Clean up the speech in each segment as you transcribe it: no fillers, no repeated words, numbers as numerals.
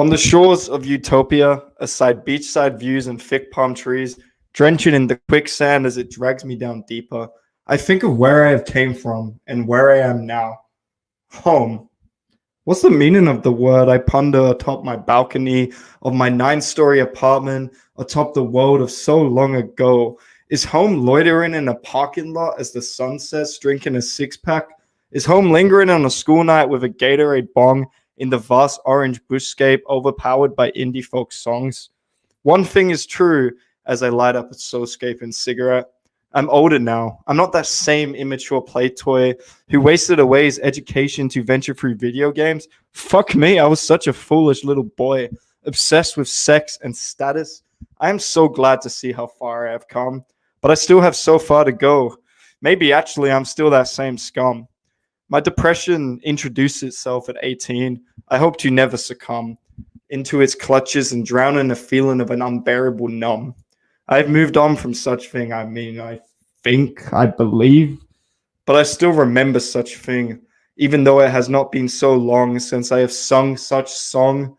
On the shores of Utopia, aside beachside views and thick palm trees, drenching in the quicksand as it drags me down deeper, I think of where I have came from and where I am now. Home. What's the meaning of the word? I ponder atop my balcony of my 9-story apartment, atop the world of so long ago. Is home loitering in a parking lot as the sun sets, drinking a six-pack? Is home lingering on a school night with a Gatorade bong in the vast orange bushscape overpowered by indie folk songs? One thing is true as I light up a soulscape and cigarette. I'm older now. I'm not that same immature play toy who wasted away his education to venture through video games. Fuck me, I was such a foolish little boy, obsessed with sex and status. I am so glad to see how far I have come, but I still have so far to go. Maybe actually I'm still that same scum. My depression introduced itself at 18. I hope to never succumb into its clutches and drown in a feeling of an unbearable numb. I've moved on from such thing. I think, I believe, but I still remember such thing, even though it has not been so long since I have sung such song.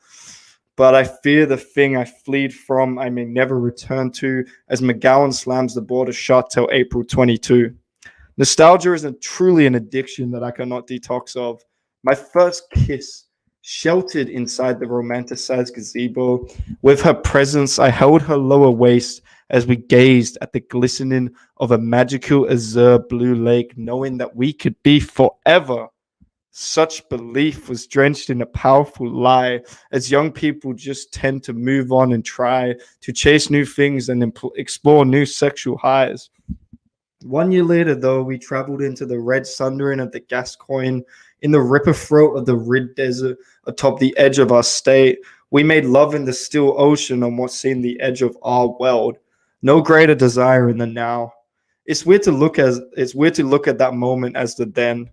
But I fear the thing I fleed from I may never return to, as McGowan slams the border shut till April 22. Nostalgia is truly an addiction that I cannot detox of. My first kiss, sheltered inside the romanticized gazebo. With her presence, I held her lower waist as we gazed at the glistening of a magical azure blue lake, knowing that we could be forever. Such belief was drenched in a powerful lie, as young people just tend to move on and try to chase new things and explore new sexual highs. 1 year later, though, we traveled into the red sundering of the Gascoigne, in the ripper throat of the Rid Desert, atop the edge of our state. We made love in the still ocean on what seemed the edge of our world. No greater desire in the now. It's weird to look at that moment as the then.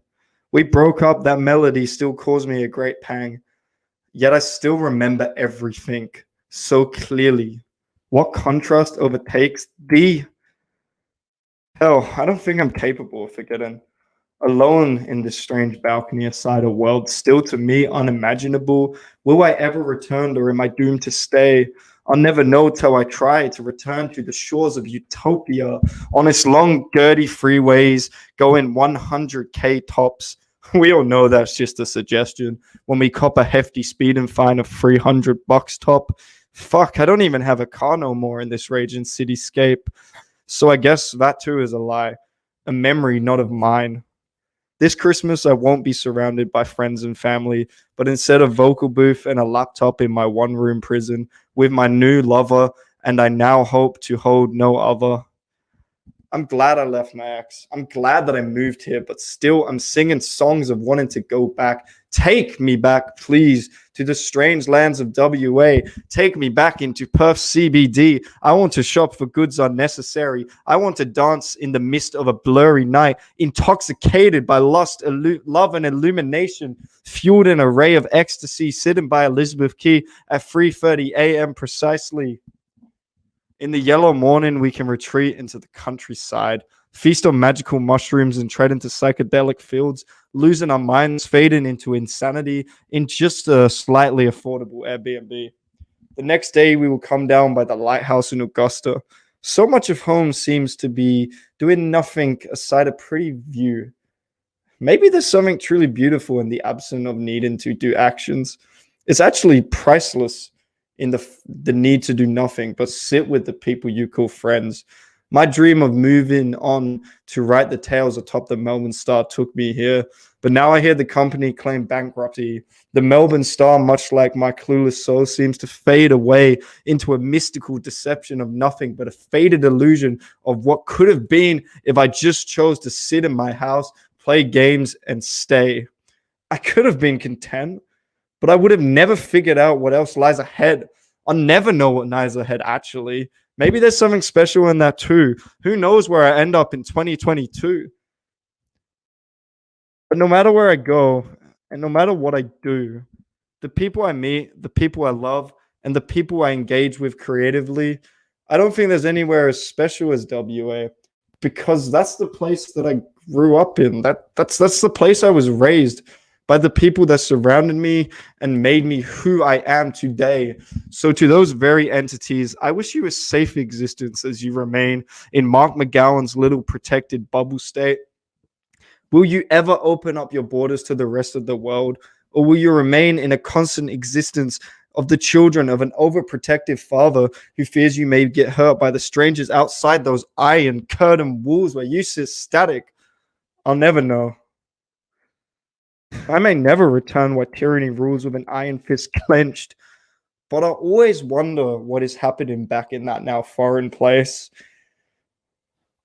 We broke up. That melody still caused me a great pang. Yet I still remember everything so clearly. What contrast overtakes thee? Hell, I don't think I'm capable of forgetting. Alone in this strange balcony aside a world still to me unimaginable. Will I ever return, or am I doomed to stay? I'll never know till I try to return to the shores of Utopia on its long, dirty freeways going 100k tops. We all know that's just a suggestion. When we cop a hefty speeding fine of $300 top. Fuck, I don't even have a car no more in this raging cityscape. So I guess that too is a lie. A memory not of mine. This Christmas, I won't be surrounded by friends and family, but instead a vocal booth and a laptop in my one-room prison with my new lover, and I now hope to hold no other. I'm glad I left my ex. I'm glad that I moved here, but still I'm singing songs of wanting to go back. Take me back, please, to the strange lands of WA. Take me back into Perth CBD. I want to shop for goods unnecessary. I want to dance in the mist of a blurry night, intoxicated by lust, love, and illumination, fueled an array of ecstasy, sitting by Elizabeth Quay at 3:30 a.m. precisely. In the yellow morning, we can retreat into the countryside, feast on magical mushrooms and tread into psychedelic fields, losing our minds, fading into insanity in just a slightly affordable Airbnb. The next day, we will come down by the lighthouse in Augusta. So much of home seems to be doing nothing aside a pretty view. Maybe there's something truly beautiful in the absence of needing to do actions. It's actually priceless in the need to do nothing but sit with the people you call friends. My dream of moving on to write the tales atop the Melbourne Star took me here, but now I hear the company claim bankruptcy. The Melbourne Star, much like my clueless soul, seems to fade away into a mystical deception of nothing but a faded illusion of what could have been if I just chose to sit in my house, play games, and stay. I could have been content, but I would have never figured out what else lies ahead. I'll never know what lies ahead, actually. Maybe there's something special in that too. Who knows where I end up in 2022? But no matter where I go, and no matter what I do, the people I meet, the people I love, and the people I engage with creatively, I don't think there's anywhere as special as WA, because that's the place that I grew up in. That's the place I was raised. by the people that surrounded me and made me who I am today. So, to those very entities, I wish you a safe existence as you remain in Mark McGowan's little protected bubble state. Will you ever open up your borders to the rest of the world? Or will you remain in a constant existence of the children of an overprotective father who fears you may get hurt by the strangers outside those iron curtain walls where you sit static? I'll never know. I may never return what tyranny rules with an iron fist clenched, but I always wonder what is happening back in that now foreign place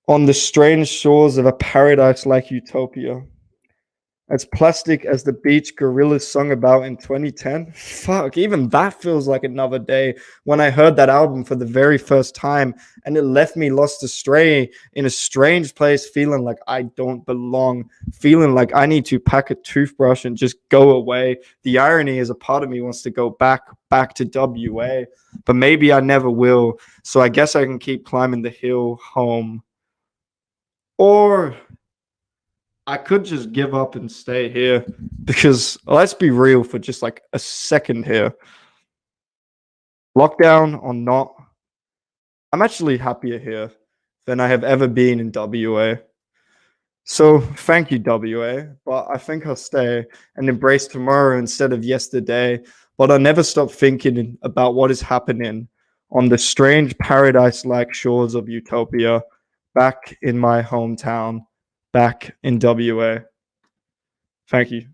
on the strange shores of a paradise like Utopia. As plastic as the beach gorillas sung about in 2010. Fuck, even that feels like another day when I heard that album for the very first time, and it left me lost astray in a strange place, feeling like I don't belong, feeling like I need to pack a toothbrush and just go away. The irony is a part of me wants to go back to WA, but maybe I never will. So I guess I can keep climbing the hill home. Or I could just give up and stay here because let's be real for just like a second here. Lockdown or not, I'm actually happier here than I have ever been in WA. So thank you, WA. But I think I'll stay and embrace tomorrow instead of yesterday. But I'll never stop thinking about what is happening on the strange paradise like shores of Utopia back in my hometown, back in WA. Thank you.